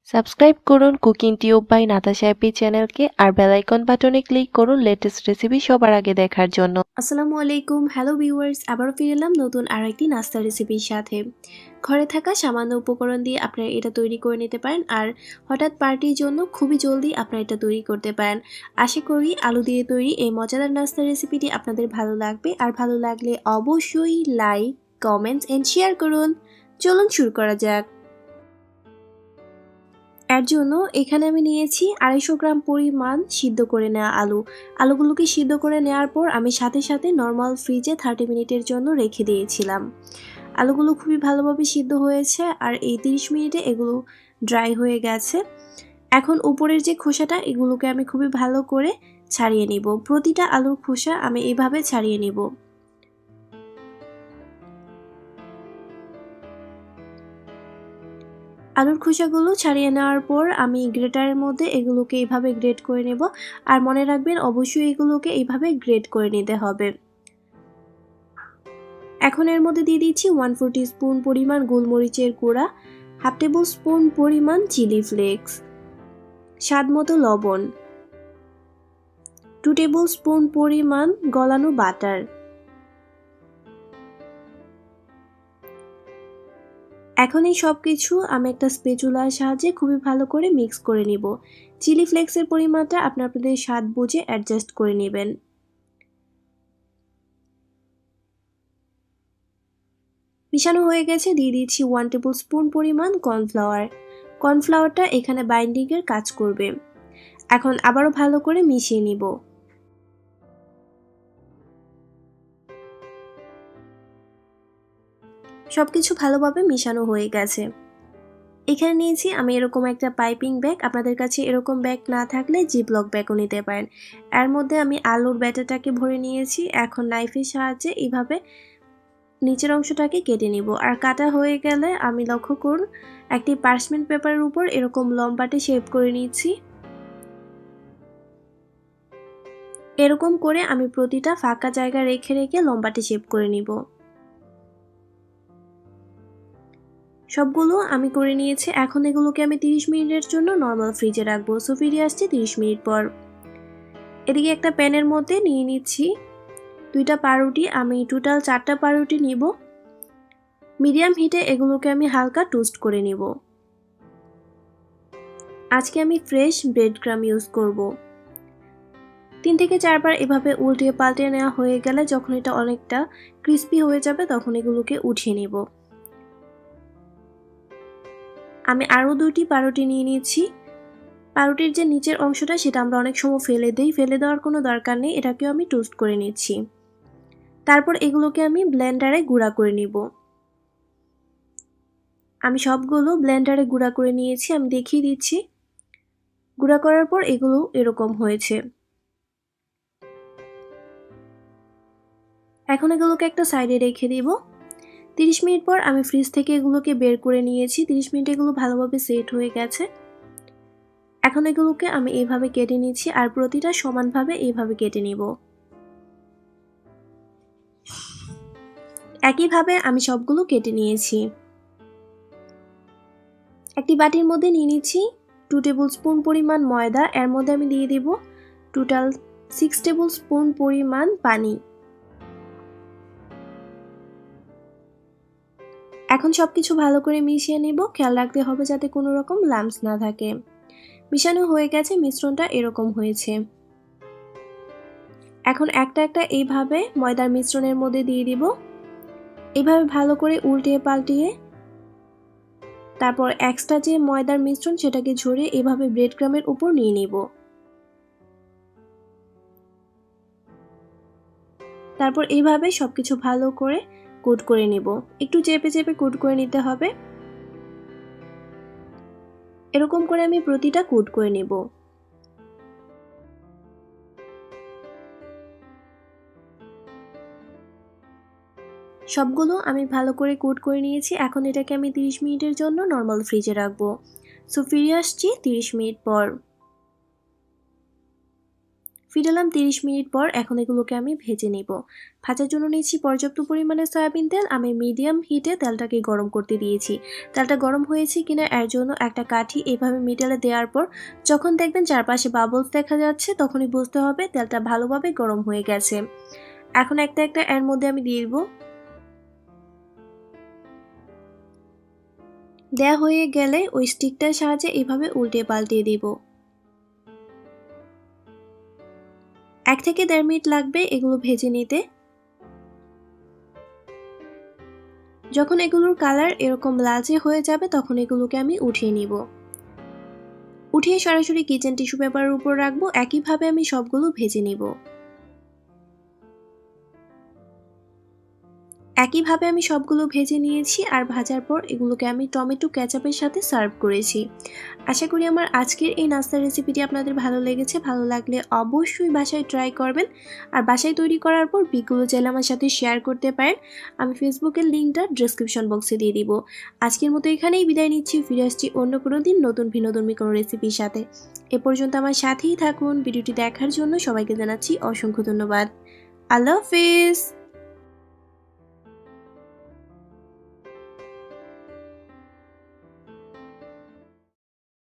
Subscribe করুন cooking tube by Natasha অ্যাপি চ্যানেলকে আর বেল আইকন বাটনে ক্লিক করুন লেটেস্ট রেসিপি সবার আগে দেখার জন্য। আসসালামু আলাইকুম, হ্যালো ভিউয়ার্স, আবারও ফিরে এলাম নতুন আরেকটি নাস্তা রেসিপির সাথে। ঘরে থাকা সামান্য উপকরণ দিয়ে আপনারা এটা তৈরি করে নিতে পারেন আর হঠাৎ পার্টির জন্য খুবই জলদি আপনারা এটা তৈরি করতে পারেন। আশা করি আলু দিয়ে তৈরি এই মজাদার নাস্তা রেসিপিটি আপনাদের ভালো লাগবে, আর ভালো লাগলে অবশ্যই লাইক, কমেন্টস এন্ড শেয়ার করুন। চলুন শুরু করা যাক। এর জন্য এখানে আমি নিয়েছি 250 গ্রাম পরিমাণ সিদ্ধ করে নেওয়া আলুগুলোকে সিদ্ধ করে নেওয়ার পর আমি সাথে সাথে নর্মাল ফ্রিজে 30 মিনিটের জন্য রেখে দিয়েছিলাম। আলুগুলো খুবই ভালোভাবে সিদ্ধ হয়েছে আর এই 30 মিনিটে এগুলো ড্রাই হয়ে গেছে। এখন উপরের যে খোসাটা এগুলোকে আমি খুবই ভালো করে ছাড়িয়ে নিব। প্রতিটা আলুর খোসা আমি এইভাবে ছাড়িয়ে নিব। আলুর খোসাগুলো ছাড়িয়ে নেওয়ার পর আমি গ্রেটারের মধ্যে এগুলোকে এইভাবে গ্রেট করে নেব। আর মনে রাখবেন অবশ্যই এগুলোকে এইভাবে গ্রেট করে নিতে হবে। এখন এর মধ্যে দিয়ে দিচ্ছি 1/4 টিস্পুন পরিমাণ গোলমরিচের গুঁড়া, 1/2 টেবিল স্পুন পরিমাণ চিলি ফ্লেক্স, স্বাদমতো লবণ, 2 টেবিল স্পুন পরিমাণ গলানো বাটার। এখন এই সব কিছু আমি একটা স্প্যাচুলার সাহায্যে খুবই ভালো করে মিক্স করে নিব। চিলি ফ্লেক্সের পরিমাণটা আপনাদের স্বাদ বুঝে অ্যাডজাস্ট করে নেবেন। মিশানো হয়ে গেছে, দিয়ে দিচ্ছি 1 টেবিল স্পুন পরিমাণ কর্নফ্লাওয়ারটা এখানে বাইন্ডিংয়ের কাজ করবে। এখন আবারও ভালো করে মিশিয়ে নিব। সবকিছু ভালোভাবে মিশানো হয়ে গেছে। এখানে নিয়েছি আমি এরকম একটা পাইপিং ব্যাগ, আপনাদের কাছে এরকম ব্যাগ না থাকলে জিপলক ব্যাগও নিতে পারেন। এর মধ্যে আমি আলুর ব্যাটারটাকে ভরে নিয়েছি। এখন নাইফের সাহায্যে এইভাবে নিচের অংশটাকে কেটে নিব। আর কাটা হয়ে গেলে আমি লক্ষ্য করুন একটি পার্চমেন্ট পেপারের উপর এরকম লম্বাটে শেপ করে নিয়েছি। এরকম করে আমি প্রতিটা ফাঁকা জায়গা রেখে রেখে লম্বাটে শেপ করে নিব। সবগুলো আমি করে নিয়েছি। এখন এগুলোকে আমি 30 মিনিটের জন্য নর্মাল ফ্রিজে রাখবো। সো ফিরে আসছি 30 মিনিট পর। এদিকে একটা প্যানের মধ্যে নিয়ে নিচ্ছি 2টা পাউরুটি। আমি টোটাল 4টা পাউরুটি নিব। মিডিয়াম হিটে এগুলোকে আমি হালকা টোস্ট করে নিব। আজকে আমি ফ্রেশ ব্রেড ক্রাম্ব ইউজ করব। 3 থেকে 4 বার এভাবে উল্টিয়ে পাল্টে নেওয়া হয়ে গেলে যখন এটা অনেকটা ক্রিস্পি হয়ে যাবে তখন এগুলোকে উঠিয়ে নিব। আমি আরও 2টি পাউরুটি নিয়ে নিয়েছি। পাউরুটির যে নিচের অংশটা সেটা আমরা অনেক সময় ফেলে দেই, ফেলে দেওয়ার কোনো দরকার নেই। এটাকেও আমি টোস্ট করে নিচ্ছি। তারপর এগুলোকে আমি ব্লেন্ডারে গুঁড়া করে নিব। আমি সবগুলো ব্লেন্ডারে গুঁড়া করে নিয়েছি, আমি দেখিয়ে দিচ্ছি। গুঁড়া করার পর এগুলো এরকম হয়েছে। এখন এগুলোকে একটা সাইডে রেখে দিব। 30 মিনিট পর আমি ফ্রিজ থেকে এগুলোকে বের করে নিয়েছি। 30 মিনিটে এগুলো ভালোভাবে সেট হয়ে গেছে। এখন এগুলোকে আমি এইভাবে কেটে নিচ্ছি আর প্রতিটা সমানভাবে এইভাবে কেটে নিব। একইভাবে আমি সবগুলো কেটে নিয়েছি। একটি বাটির মধ্যে নিয়ে নিচ্ছি 2 টেবিল স্পুন পরিমাণ ময়দা। এর মধ্যে আমি দিয়ে দিব টোটাল 6 টেবিল স্পুন পরিমাণ পানি। এখন সবকিছু ভালো করে মিশিয়ে নেব। খেয়াল রাখতে হবে যাতে কোনো রকম লাম্পস না থাকে। মিশানো হয়ে গেছে, মিশ্রণটা এরকম হয়েছে। এখন একটা একটা এইভাবে ময়দার মিশ্রণের মধ্যে দিয়ে দিব। এইভাবে ভালো করে উল্টিয়ে পাল্টিয়ে তারপর এক্সট্রা যে ময়দার মিশ্রণ সেটাকে ঝরিয়ে এভাবে ব্রেড ক্রাম্বের উপর নিয়ে নিব। তারপর এইভাবে সবকিছু ভালো করে কোট করে নিব। একটু চেপে চেপে কোট করে নিতে হবে। এরকম করে আমি প্রতিটা কোট করে নিব। সবগুলো আমি ভালো করে কোট করে নিয়েছি। এখন এটাকে আমি 30 মিনিটের জন্য নর্মাল ফ্রিজে রাখবো। সো ফিরে আসছি 30 মিনিট পর। ফিরালাম 30 মিনিট পর। এখন এগুলোকে আমি ভেজে নিব। ভাজার জন্য নিয়েছি পর্যাপ্ত পরিমাণে সয়াবিন তেল। আমি মিডিয়াম হিটে তেলটাকে গরম করতে দিয়েছি। তেলটা গরম হয়েছে কিনা এর জন্য একটা কাঠি এভাবে মিডলে দেওয়ার পর যখন দেখবেন চারপাশে বাবলস দেখা যাচ্ছে তখনই বুঝতে হবে তেলটা ভালোভাবে গরম হয়ে গেছে। এখন একটা একটা এর মধ্যে আমি দিয়ে দিব। দেয়া হয়ে গেলে ওই স্টিকটার সাহায্যে এভাবে উল্টে পাল্টে দিব। 1 থেকে 1.5 মিনিট লাগবে এগুলো ভেজে নিতে। যখন এগুলোর কালার এরকম লালচে হয়ে যাবে তখন এগুলোকে আমি উঠিয়ে নিব। উঠিয়ে সরাসরি কিচেন টিস্যু পেপারের উপর রাখবো। একইভাবে আমি সবগুলো ভেজে নিব। একইভাবে আমি সবগুলো ভেজে নিয়েছি আর ভাজার পর এগুলোকে আমি টমেটো কেচাপের সাথে সার্ভ করেছি। আশা করি আমার আজকের এই নাস্তার রেসিপিটি আপনাদের ভালো লেগেছে। ভালো লাগলে অবশ্যই বাসায় ট্রাই করবেন। আর বাসায় তৈরি করার পর পিকগুলো চাইলে আমার সাথে শেয়ার করতে পারেন। আমি ফেসবুকের লিঙ্কটা ডেসক্রিপশন বক্সে দিয়ে দিব। আজকের মতো এখানেই বিদায় নিচ্ছি। ফিরে আসছি অন্য কোনো দিন নতুন ভিন্নধর্মী কোনো রেসিপির সাথে। এ পর্যন্ত আমার সাথেই থাকুন। ভিডিওটি দেখার জন্য সবাইকে জানাচ্ছি অসংখ্য ধন্যবাদ। আল্লাহ হাফেজ।